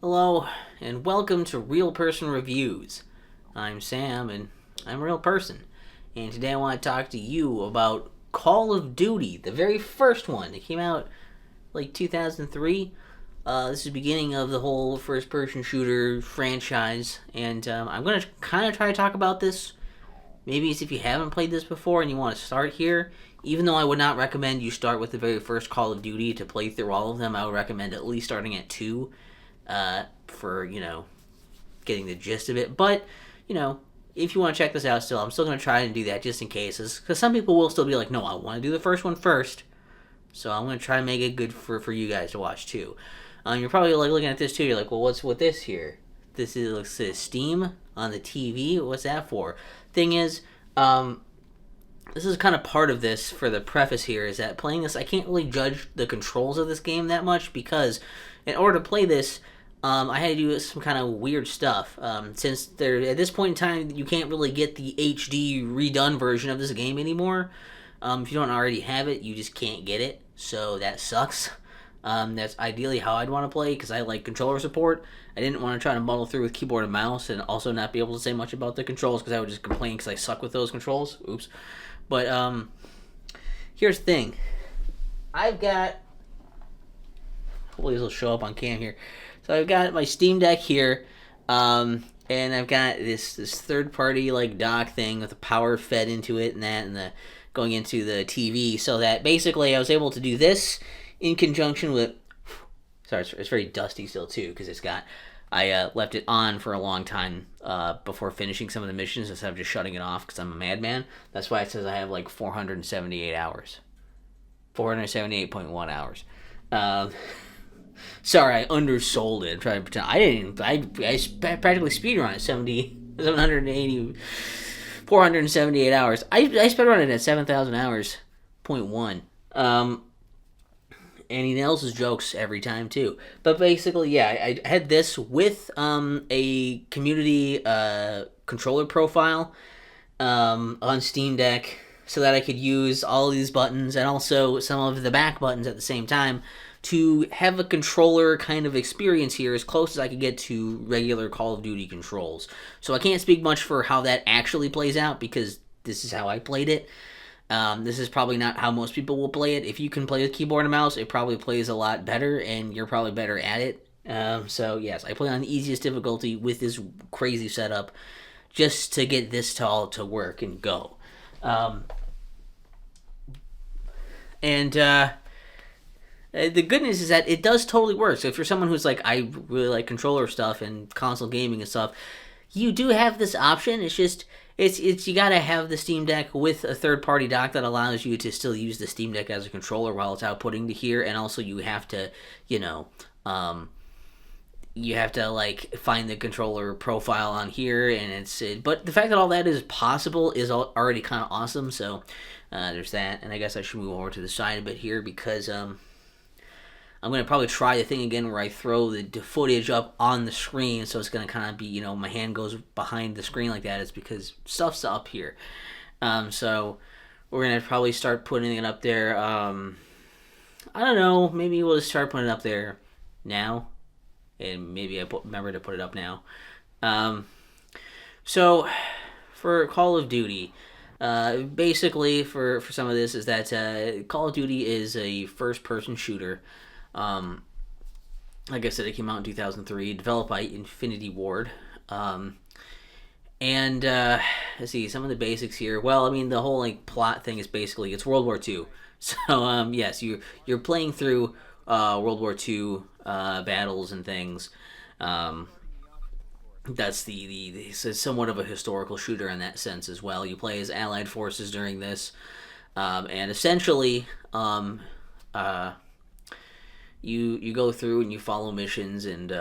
Hello, and welcome to Real Person Reviews. I'm Sam, and I'm a real person. And today I want to talk to you about Call of Duty, the very first one. It came out like 2003. This is the beginning of the whole first person shooter franchise, and I'm going to kind of try to talk about this. Maybe it's if you haven't played this before and you want to start here. Even though I would not recommend you start with the very first Call of Duty to play through all of them, I would recommend at least starting at 2 for getting the gist of it. But you know, if you want to check this out, still, I'm still going to try and do that just in case, because some people will still be like, no, I want to do the first one first. So I'm going to try and make it good for you guys to watch too. You're probably like looking at this too. You're like, well, what's with this here? This is looks says Steam on the TV. What's that for? Thing is, this is kind of part of this for the preface here is that playing this, I can't really judge the controls of this game that much because in order to play this, I had to do some kind of weird stuff. Since there at this point in time, you can't really get the HD redone version of this game anymore. If you don't already have it, you just can't get it. So that sucks. That's ideally how I'd want to play because I like controller support. I didn't want to try to muddle through with keyboard and mouse and also not be able to say much about the controls because I would just complain because I suck with those controls. Oops. But here's the thing. I've got. Hopefully this will show up on cam here. So I've got my Steam Deck here, and I've got this third party like dock thing with the power fed into it and that and the going into the TV, so that basically I was able to do this in conjunction with. Sorry, it's very dusty still too because it's got. I left it on for a long time before finishing some of the missions instead of just shutting it off because I'm a madman. That's why it says I have like 478 hours. 478.1 hours. Sorry, I undersold it. I'm trying to pretend. I didn't. I practically speedrun at 780, 478 hours. I speedrun it at 7,000 hours, point .1. And he nails his jokes every time too. But basically, yeah, I had this with a community controller profile on Steam Deck, so that I could use all of these buttons and also some of the back buttons at the same time to have a controller kind of experience here as close as I could get to regular Call of Duty controls. So I can't speak much for how that actually plays out because this is how I played it. This is probably not how most people will play it. If you can play with keyboard and mouse, it probably plays a lot better, and you're probably better at it. So yes, I play on the easiest difficulty with this crazy setup, just to get this to work and go. And the good news is that it does totally work. So if you're someone who's like, I really like controller stuff and console gaming and stuff, you do have this option. It's just it's you gotta have the Steam Deck with a third party dock that allows you to still use the Steam Deck as a controller while it's outputting to here, and also you have to you have to like find the controller profile on here, and but the fact that all that is possible is already kind of awesome. So there's that, and I guess I should move over to the side a bit here because I'm going to probably try the thing again where I throw the footage up on the screen, so it's going to kind of be, my hand goes behind the screen like that. It's because stuff's up here. So we're going to probably start putting it up there. I don't know, maybe we'll just start putting it up there now. And maybe remember to put it up now. So for Call of Duty, basically for some of this is that Call of Duty is a first-person shooter. Like I said, it came out in 2003, developed by Infinity Ward. And let's see some of the basics here. Well, I mean, the whole like plot thing is basically it's World War II. So yes, you're playing through World War II battles and things. That's the somewhat of a historical shooter in that sense as well. You play as Allied forces during this, and essentially, you go through and you follow missions and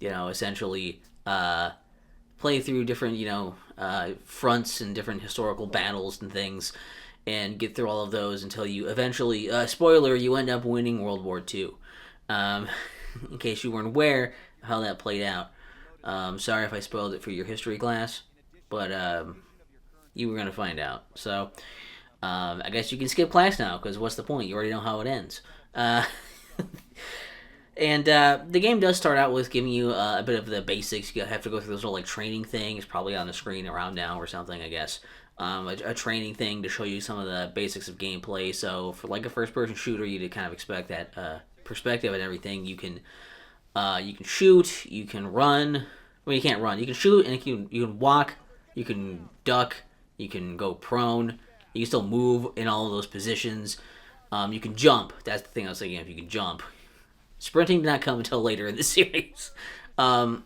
essentially play through different fronts and different historical battles and things, and get through all of those until you eventually spoiler you end up winning World War II. In case you weren't aware of how that played out. Sorry if I spoiled it for your history class, but you were gonna find out. So I guess you can skip class now because what's the point? You already know how it ends. And the game does start out with giving you a bit of the basics. You have to go through this little like training thing. It's probably on the screen around now or something, I guess. A training thing to show you some of the basics of gameplay. So for like a first-person shooter, you to kind of expect that perspective and everything. You can shoot, you can run. Well, you can't run. You can shoot and you can walk, you can duck, you can go prone. You can still move in all of those positions. You can jump. That's the thing I was thinking of. You can jump. Sprinting did not come until later in the series. And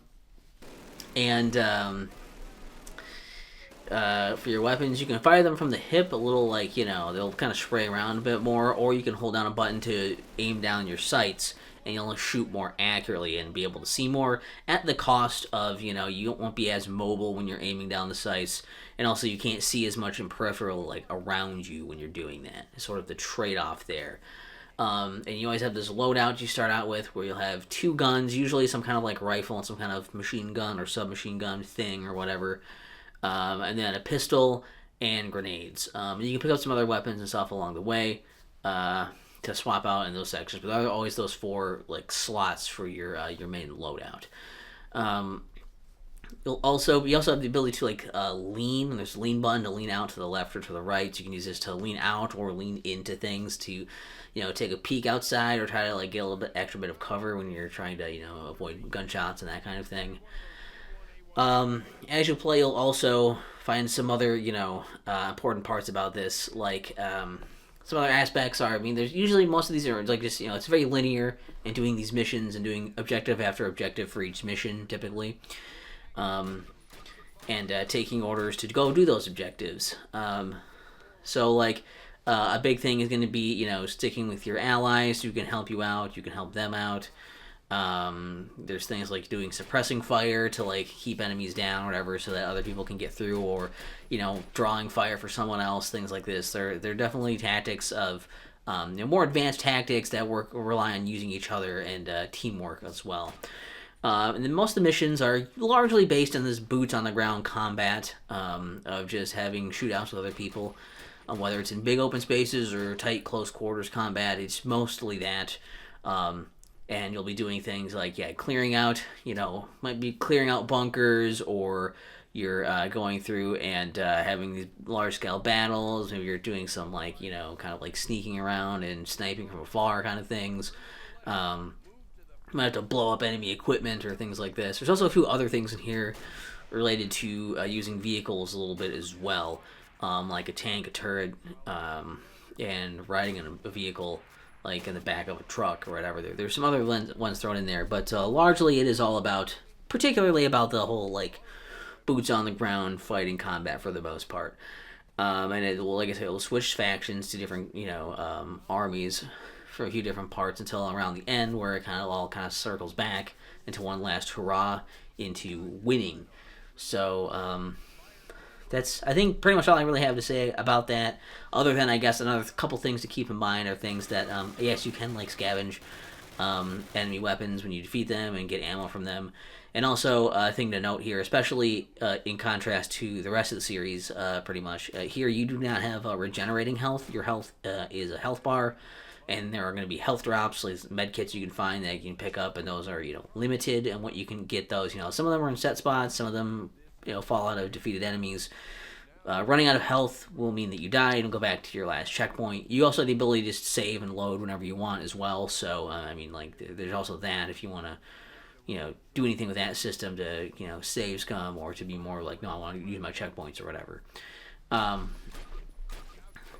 for your weapons, you can fire them from the hip, a little like, they'll kind of spray around a bit more, or you can hold down a button to aim down your sights, and you'll shoot more accurately and be able to see more at the cost of, you won't be as mobile when you're aiming down the sights, and also you can't see as much in peripheral, like, around you when you're doing that. It's sort of the trade-off there. And you always have this loadout you start out with where you'll have 2 guns, usually some kind of like rifle and some kind of machine gun or submachine gun thing or whatever, and then a pistol and grenades. You can pick up some other weapons and stuff along the way to swap out in those sections, but there are always those 4 like slots for your main loadout. You also have the ability to like lean, and there's a lean button to lean out to the left or to the right. So you can use this to lean out or lean into things to, take a peek outside or try to like get a little bit extra bit of cover when you're trying to, avoid gunshots and that kind of thing. As you play, you'll also find some other, important parts about this, like some other aspects are, there's usually most of these are like just, it's very linear in doing these missions and doing objective after objective for each mission, typically. And taking orders to go do those objectives. So, like, a big thing is going to be, sticking with your allies who can help you out, you can help them out. There's things like doing suppressing fire to, like, keep enemies down or whatever so that other people can get through, or, drawing fire for someone else, things like this. They're definitely tactics of, more advanced tactics that rely on using each other and teamwork as well. And then most of the missions are largely based on this boots-on-the-ground combat of just having shootouts with other people. Whether it's in big open spaces or tight close quarters combat, it's mostly that. And you'll be doing things like, clearing out, might be clearing out bunkers, or you're going through and having these large-scale battles. Maybe you're doing some, like, kind of like sneaking around and sniping from afar kind of things. Might have to blow up enemy equipment or things like this. There's also a few other things in here related to using vehicles a little bit as well, like a tank, a turret, and riding in a vehicle, like in the back of a truck or whatever. There's some other ones thrown in there, but largely it is all about, particularly about the whole like boots on the ground fighting combat for the most part. And it will, like I said, it will switch factions to different, armies for a few different parts until around the end, where it all circles back into one last hurrah into winning. So that's, I think, pretty much all I really have to say about that, other than, I guess, another couple things to keep in mind are things that, yes, you can like scavenge enemy weapons when you defeat them and get ammo from them. And also, a thing to note here, especially in contrast to the rest of the series, pretty much, here you do not have regenerating health. Your health is a health bar, and there are going to be health drops, like med kits you can find that you can pick up, and those are, limited, and what you can get those, some of them are in set spots, some of them, fall out of defeated enemies. Running out of health will mean that you die and go back to your last checkpoint. You also have the ability to just save and load whenever you want as well, so, there's also that if you want to, do anything with that system to, save scum, or to be more like, no, I want to use my checkpoints or whatever.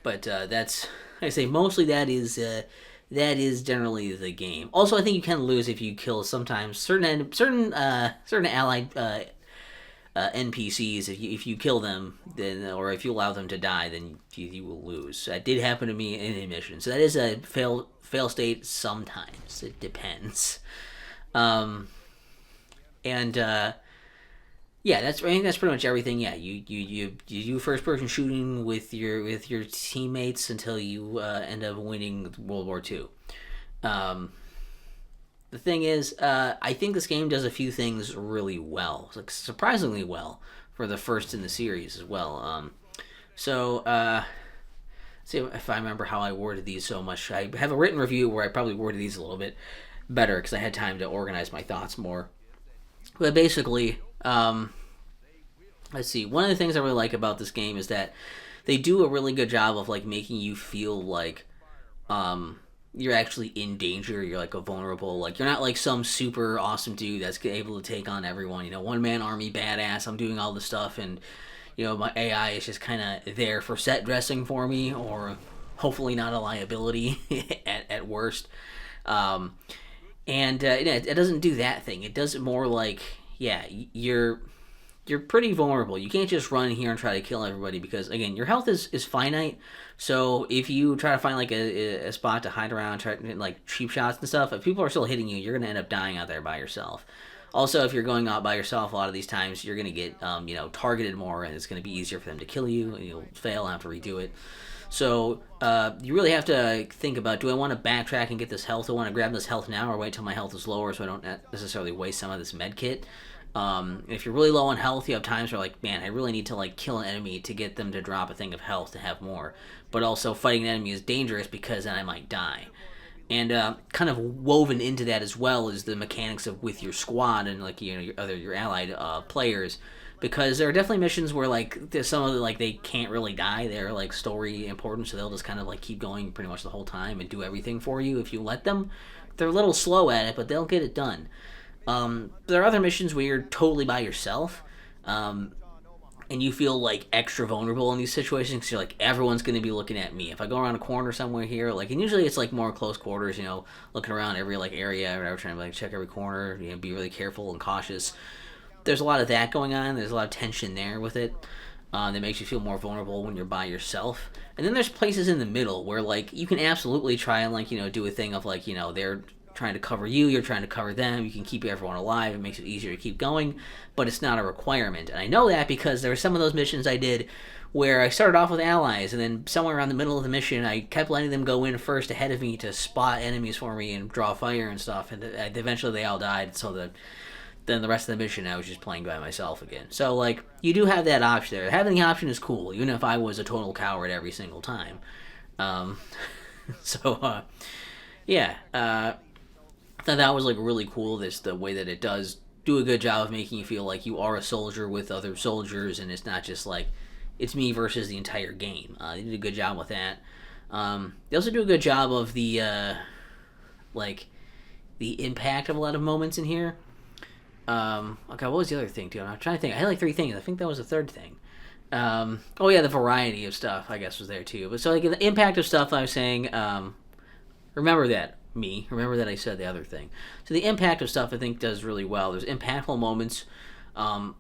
But that's, like I say, mostly that is generally the game. Also, I think you can lose if you kill sometimes certain allied NPCs. If you kill them, then, or if you allow them to die, then you will lose. That did happen to me in a mission, so that is a fail state sometimes. It depends. Yeah, that's pretty much everything. Yeah, you do first person shooting with your teammates until you end up winning World War II. The thing is, I think this game does a few things really well, like surprisingly well for the first in the series as well. See if I remember how I worded these so much. I have a written review where I probably worded these a little bit better because I had time to organize my thoughts more. But basically, let's see. One of the things I really like about this game is that they do a really good job of like making you feel like you're actually in danger. You're like a vulnerable. Like you're not like some super awesome dude that's able to take on everyone. You know, one man army badass. I'm doing all this stuff, and you know my AI is just kind of there for set dressing for me, or hopefully not a liability at worst. Um, and it doesn't do that thing. It does it more like yeah, you're pretty vulnerable. You can't just run here and try to kill everybody because again, your health is finite. So if you try to find like a spot to hide around, try like cheap shots and stuff, if people are still hitting you, you're gonna end up dying out there by yourself. Also, if you're going out by yourself, a lot of these times you're gonna get targeted more, and it's gonna be easier for them to kill you, and you'll fail and have to redo it. So you really have to think about: do I want to backtrack and get this health? Do I want to grab this health now, or wait till my health is lower so I don't necessarily waste some of this med kit? If you're really low on health, you have times where like, man, I really need to like kill an enemy to get them to drop a thing of health to have more. But also fighting an enemy is dangerous because then I might die. And kind of woven into that as well is the mechanics of with your squad and like your allied players, because there are definitely missions where like there's some of the, like they can't really die. They're like story important, so they'll just kind of like keep going pretty much the whole time and do everything for you if you let them. They're a little slow at it, but they'll get it done. There are other missions where you're totally by yourself, and you feel like extra vulnerable in these situations because you're like, everyone's going to be looking at me. If I go around a corner somewhere here, like, and usually it's like more close quarters, looking around every like area or whatever, trying to like check every corner, be really careful and cautious. There's a lot of that going on. There's a lot of tension there with it. That makes you feel more vulnerable when you're by yourself. And then there's places in the middle where like you can absolutely try and like do a thing of like they're trying to cover you, you're trying to cover them, you can keep everyone alive, it makes it easier to keep going, but it's not a requirement. And I know that because there were some of those missions I did where I started off with allies, and then somewhere around the middle of the mission I kept letting them go in first ahead of me to spot enemies for me and draw fire and stuff, and eventually they all died, so that then the rest of the mission I was just playing by myself again. So like, you do have that option there. Having the option is cool, even if I was a total coward every single time. Yeah, I thought that was like really cool. The way that it does do a good job of making you feel like you are a soldier with other soldiers, and it's not just like it's me versus the entire game. They did a good job with that. They also do a good job of the the impact of a lot of moments in here. Okay, what was the other thing too? I'm trying to think. I had like three things. I think that was the third thing. Oh yeah, the variety of stuff I guess was there too. But so like the impact of stuff I was saying. Remember that. Remember that I said the other thing. So the impact of stuff I think does really well. There's impactful moments,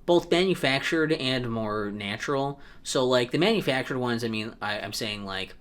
both manufactured and more natural. So like the manufactured ones, I'm saying like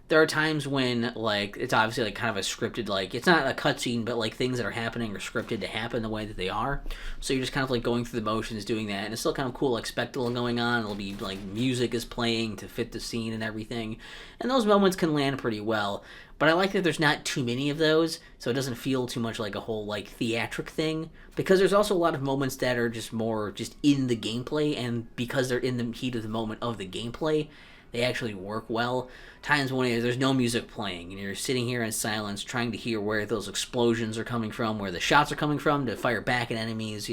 there are times when like it's obviously like kind of a scripted, like it's not a cutscene, but like things that are happening are scripted to happen the way that they are. So you're just kind of like going through the motions doing that, and it's still kind of cool, like spectacle going on. It'll be like music is playing to fit the scene and everything, and those moments can land pretty well. But I like that there's not too many of those, so it doesn't feel too much like a whole like theatric thing. Because there's also a lot of moments that are just more just in the gameplay, and because they're in the heat of the moment of the gameplay, they actually work well. Times when there's no music playing, and you're sitting here in silence trying to hear where those explosions are coming from, where the shots are coming from to fire back at enemies,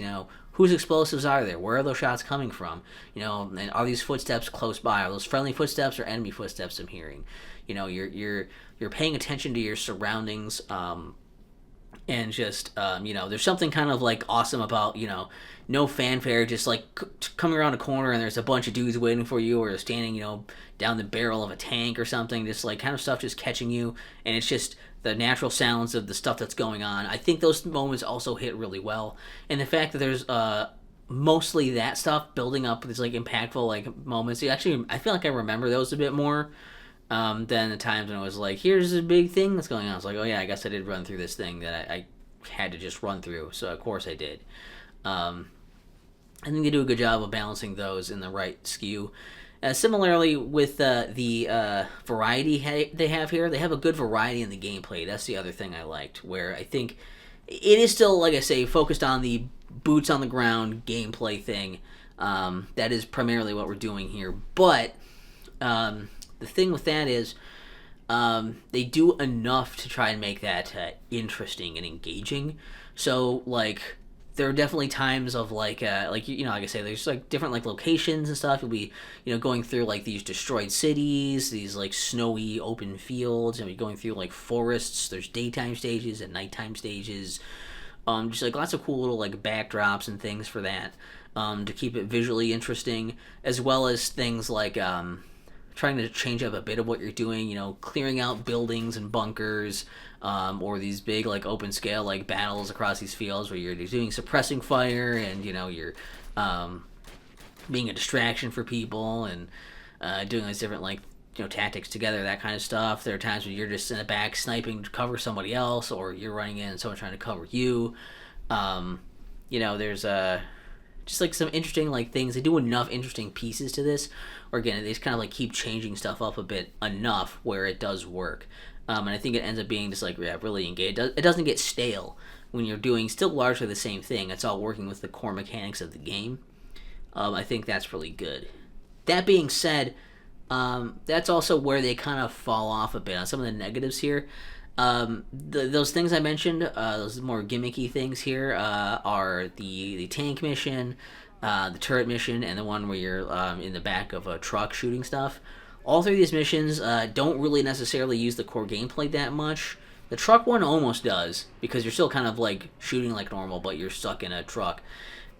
whose explosives are there? Where are those shots coming from? And are these footsteps close by? Are those friendly footsteps or enemy footsteps I'm hearing? You're paying attention to your surroundings, and just there's something kind of like awesome about no fanfare, just like coming around a corner and there's a bunch of dudes waiting for you, or standing down the barrel of a tank or something, just like kind of stuff just catching you, and it's just the natural sounds of the stuff that's going on. I think those moments also hit really well, and the fact that there's mostly that stuff building up these like impactful like moments. Actually, I feel like I remember those a bit more than the times when it was like, here's a big thing that's going on. It's like, oh yeah, I guess I did run through this thing that I had to just run through, so of course I did. I think they do a good job of balancing those in the right skew. Similarly, with the variety they have here, they have a good variety in the gameplay. That's the other thing I liked, where I think it is still, like I say, focused on the boots on the ground gameplay thing. That is primarily what we're doing here. But the thing with that is, they do enough to try and make that interesting and engaging. So like there are definitely times of like like I say, there's like different like locations and stuff. You'll be going through like these destroyed cities, these like snowy open fields, and be going through like forests. There's daytime stages and nighttime stages. Just like lots of cool little like backdrops and things for that, to keep it visually interesting, as well as things like trying to change up a bit of what you're doing. Clearing out buildings and bunkers, or these big like open scale like battles across these fields where you're doing suppressing fire, and you're being a distraction for people, and doing these different like tactics together, that kind of stuff. There are times when you're just in the back sniping to cover somebody else, or you're running in and someone trying to cover you. There's just like some interesting like things. They do enough interesting pieces to this, or again, they just kind of like keep changing stuff up a bit enough where it does work. And I think it ends up being just like really engaged. It doesn't get stale when you're doing still largely the same thing. It's all working with the core mechanics of the game. I think that's really good. That being said, that's also where they kind of fall off a bit on some of the negatives here. Those things I mentioned, those more gimmicky things here, are the tank mission, the turret mission, and the one where you're in the back of a truck shooting stuff. All three of these missions don't really necessarily use the core gameplay that much. The truck one almost does, because you're still kind of like shooting like normal, but you're stuck in a truck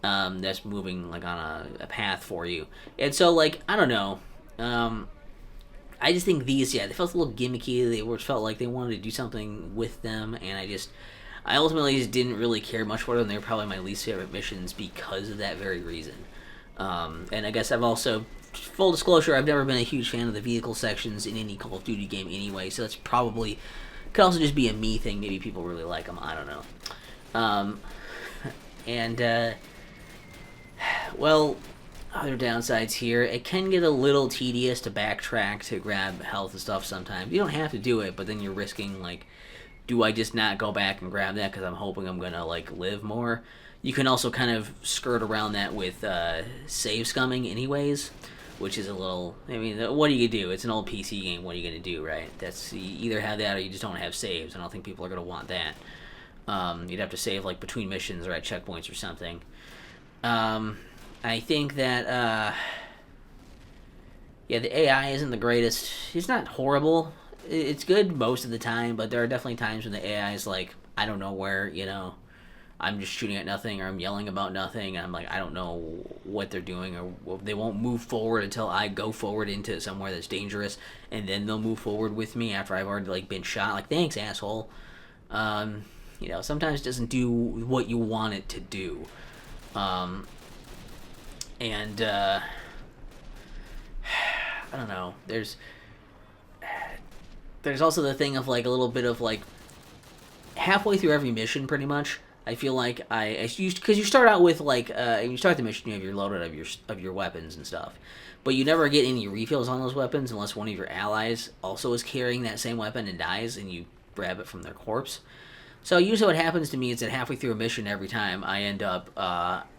that's moving like on a path for you. And so like, I don't know. I just think these, they felt a little gimmicky. They felt like they wanted to do something with them, and I ultimately just didn't really care much for them. They were probably my least favorite missions because of that very reason. And I guess I've also, full disclosure, I've never been a huge fan of the vehicle sections in any Call of Duty game anyway, so that's probably, could also just be a me thing. Maybe people really like them, I don't know. Well, other downsides here, it can get a little tedious to backtrack to grab health and stuff sometimes. You don't have to do it, but then you're risking, like, do I just not go back and grab that because I'm hoping I'm going to, like, live more? You can also kind of skirt around that with save scumming anyways, which is a little, what do you do? It's an old PC game. What are you going to do, right? You either have that or you just don't have saves. I don't think people are going to want that. You'd have to save, like, between missions or at checkpoints or something. I think that, the AI isn't the greatest. It's not horrible. It's good most of the time, but there are definitely times when the AI is like, I don't know where, I'm just shooting at nothing, or I'm yelling about nothing, and I'm like, I don't know what they're doing, or they won't move forward until I go forward into somewhere that's dangerous, and then they'll move forward with me after I've already, like, been shot. Like, thanks, asshole. Sometimes it doesn't do what you want it to do. I don't know. There's also the thing of like a little bit of like halfway through every mission, pretty much. I feel like because you start out with like you start the mission, you have your loadout of your weapons and stuff, but you never get any refills on those weapons unless one of your allies also is carrying that same weapon and dies, and you grab it from their corpse. So usually what happens to me is that halfway through a mission every time, I end up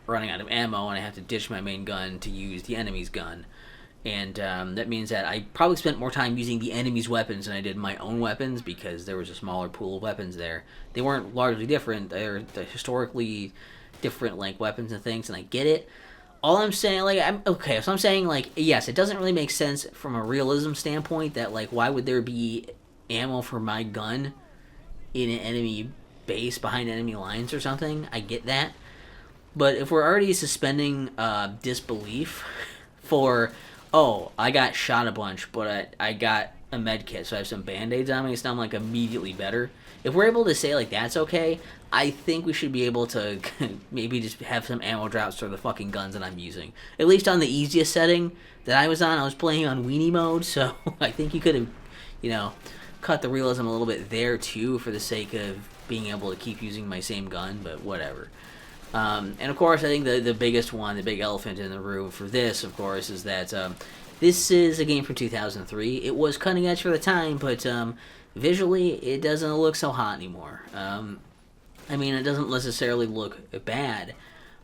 running out of ammo, and I have to ditch my main gun to use the enemy's gun. And that means that I probably spent more time using the enemy's weapons than I did my own weapons, because there was a smaller pool of weapons there. They weren't largely different. They're historically different, like, weapons and things, and I get it. All I'm saying, like, so I'm saying, like, yes, it doesn't really make sense from a realism standpoint that, like, why would there be ammo for my gun in an enemy base behind enemy lines or something? I get that. But if we're already suspending disbelief for, oh, I got shot a bunch, but I got a med kit, so I have some band-aids on me, so I'm like immediately better. If we're able to say like that's okay, I think we should be able to maybe just have some ammo drops for the fucking guns that I'm using. At least on the easiest setting that I was on, I was playing on weenie mode, so I think you could have, cut the realism a little bit there too for the sake of being able to keep using my same gun, but whatever. And of course, I think the biggest one, the big elephant in the room for this, of course, is that this is a game from 2003. It was cutting edge for the time, but visually, it doesn't look so hot anymore. It doesn't necessarily look bad,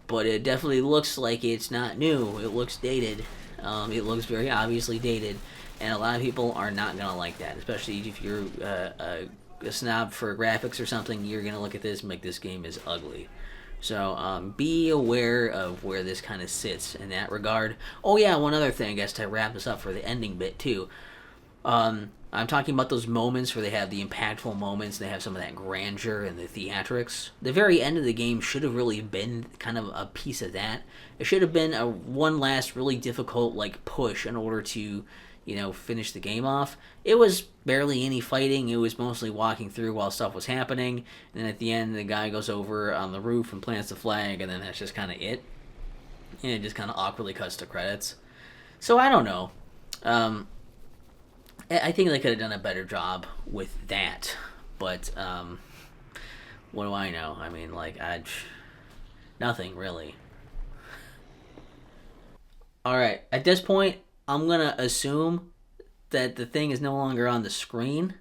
but it definitely looks like it's not new. It looks dated. It looks very obviously dated. and a lot of people are not gonna like that, especially if you're a snob for graphics or something. You're gonna look at this and make this game is ugly. So be aware of where this kind of sits in that regard. Oh yeah, one other thing, I guess, to wrap this up for the ending bit too. I'm talking about those moments where they have the impactful moments. They have some of that grandeur and the theatrics. The very end of the game should have really been kind of a piece of that. It should have been a one last really difficult like push in order to, finish the game off. It was barely any fighting. It was mostly walking through while stuff was happening. And then at the end, the guy goes over on the roof and plants the flag, and then that's just kind of it. And it just kind of awkwardly cuts to credits. So I don't know. I think they could have done a better job with that, but what do I know? I mean, nothing really. All right, at this point, I'm gonna assume that the thing is no longer on the screen.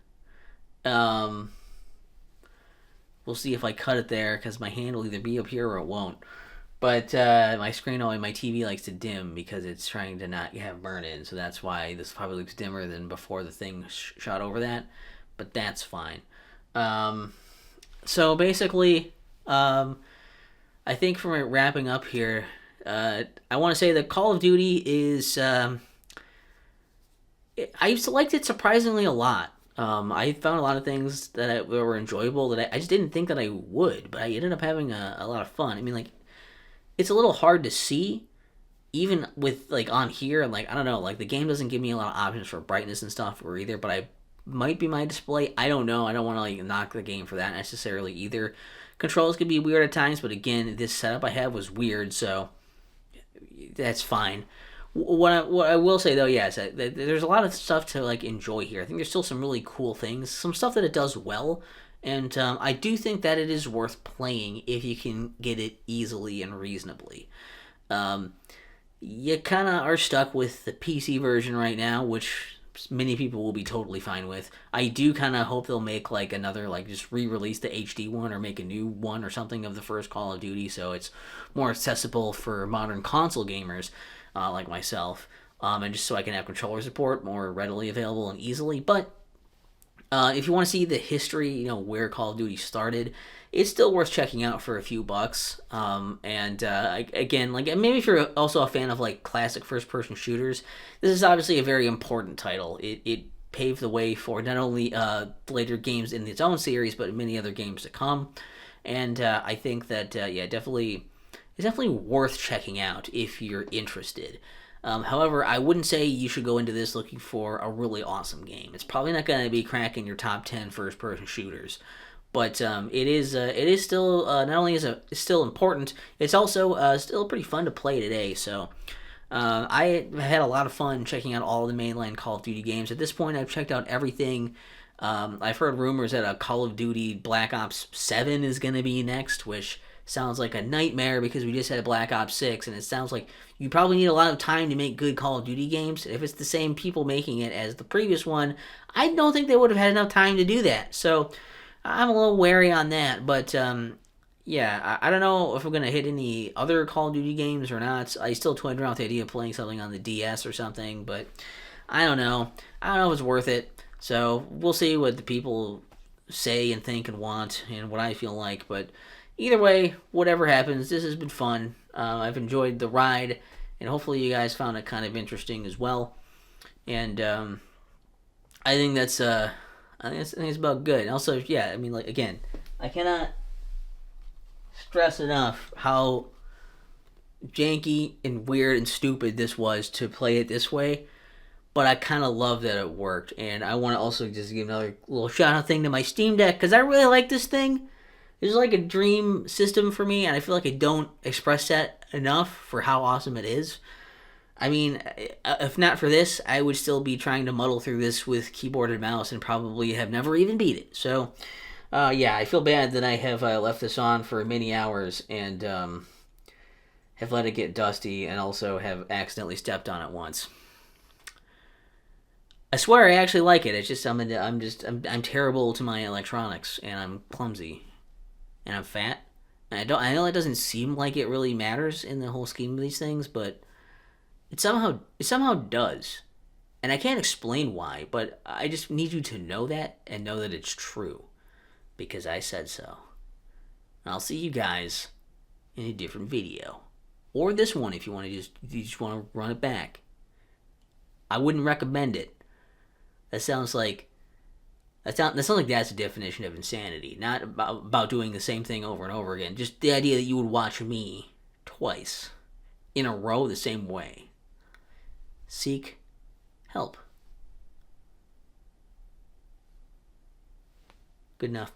Um, we'll see if I cut it there because my hand will either be up here or it won't. But my screen, only my TV likes to dim because it's trying to not have burn in, so that's why this probably looks dimmer than before the thing shot over that. But that's fine. So basically, I think from wrapping up here, I want to say that Call of Duty is. I liked it surprisingly a lot. I found a lot of things that were enjoyable that I just didn't think that I would, but I ended up having a lot of fun. I mean, it's a little hard to see even with on here, and I don't know, the game doesn't give me a lot of options for brightness and stuff or either, but I might be my display. I don't know. I don't want to knock the game for that necessarily either. Controls could be weird at times, but again, this setup I have was weird, so that's fine. What I will say though, yes, that there's a lot of stuff to enjoy here. I think there's still some really cool things, some stuff that it does well, and I do think that it is worth playing if you can get it easily and reasonably. You kind of are stuck with the PC version right now, which many people will be totally fine with. I do kind of hope they'll make another just re-release the HD one or make a new one or something of the first Call of Duty so it's more accessible for modern console gamers like myself, and just so I can have controller support more readily available and easily. But if you want to see the history, where Call of Duty started, it's still worth checking out for a few bucks. And again, maybe if you're also a fan of classic first-person shooters, this is obviously a very important title. It paved the way for not only later games in its own series, but many other games to come. And I think that definitely it's definitely worth checking out if you're interested. However, I wouldn't say you should go into this looking for a really awesome game. It's probably not going to be cracking your top 10 first-person shooters, but it is still not only is it's still important, it's also still pretty fun to play today. So I had a lot of fun checking out all the mainline Call of Duty games. At this point, I've checked out everything. I've heard rumors that a Call of Duty Black Ops 7 is going to be next, which sounds like a nightmare because we just had Black Ops 6, and it sounds like you probably need a lot of time to make good Call of Duty games. If it's the same people making it as the previous one, I don't think they would have had enough time to do that. So I'm a little wary on that, but I don't know if we're going to hit any other Call of Duty games or not. I still toyed around with the idea of playing something on the DS or something, but I don't know. I don't know if it's worth it. So we'll see what the people say and think and want and what I feel like, but either way, whatever happens, this has been fun. I've enjoyed the ride, and hopefully you guys found it kind of interesting as well. And I think that's about good. And also, I mean, again, I cannot stress enough how janky and weird and stupid this was to play it this way. But I kind of love that it worked, and I want to also just give another little shout out thing to my Steam Deck because I really like this thing. It's a dream system for me, and I feel like I don't express that enough for how awesome it is. I mean, if not for this, I would still be trying to muddle through this with keyboard and mouse and probably have never even beat it. So, I feel bad that I have left this on for many hours and have let it get dusty and also have accidentally stepped on it once. I swear I actually like it. It's just I'm terrible to my electronics and I'm clumsy. And I'm fat. And I know it doesn't seem like it really matters in the whole scheme of these things, but it somehow does. And I can't explain why, but I just need you to know that and know that it's true. Because I said so. I'll see you guys in a different video. Or this one if you want to just want to run it back. I wouldn't recommend it. That sounds like that's the definition of insanity. Not about doing the same thing over and over again. Just the idea that you would watch me twice in a row the same way. Seek help. Good enough.